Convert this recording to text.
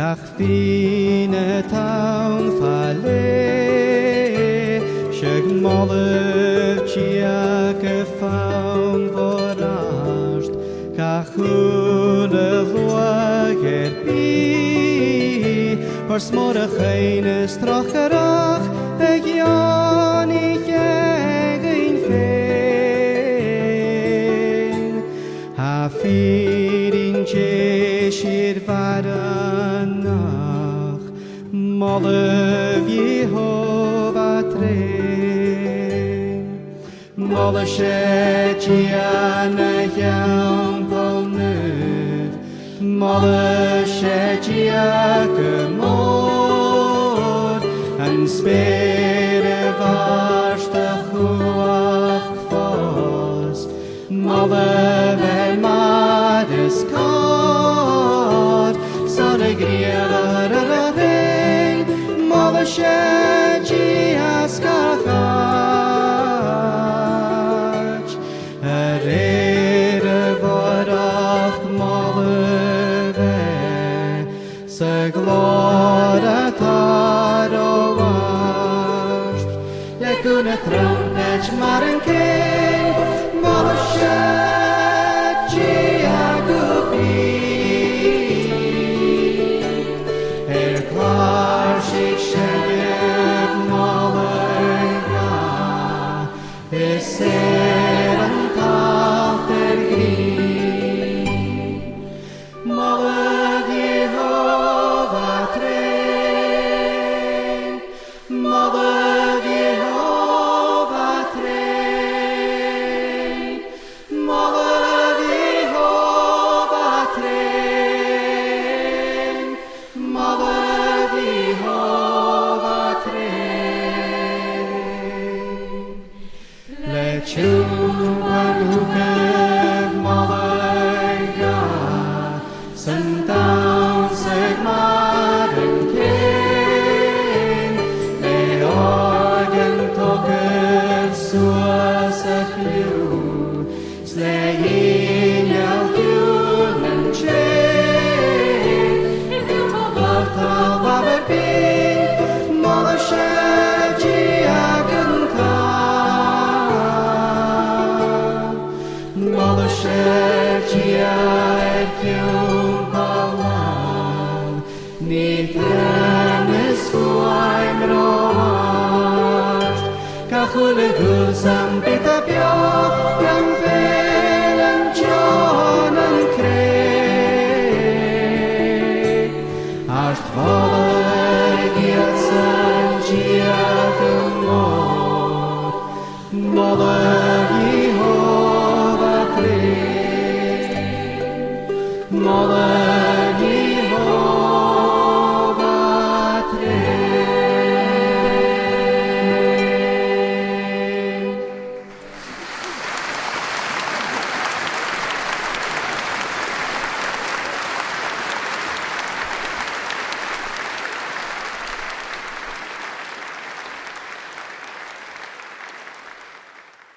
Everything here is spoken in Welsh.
Gach fine town fale Sheg molev chiak faun vorast Gach hule loager bi Par smorre geine stracharach Eg jani gegin fein Ha firin shir varanach Molev Yehovah trein Molev shechiana yam polnev Molev shechiake mod An spere varste chuach kfos Molev mades Shechi askachach Erere vorach moleve Se glora taro washt Lekune tronech maren king Mole shechi agupi Molev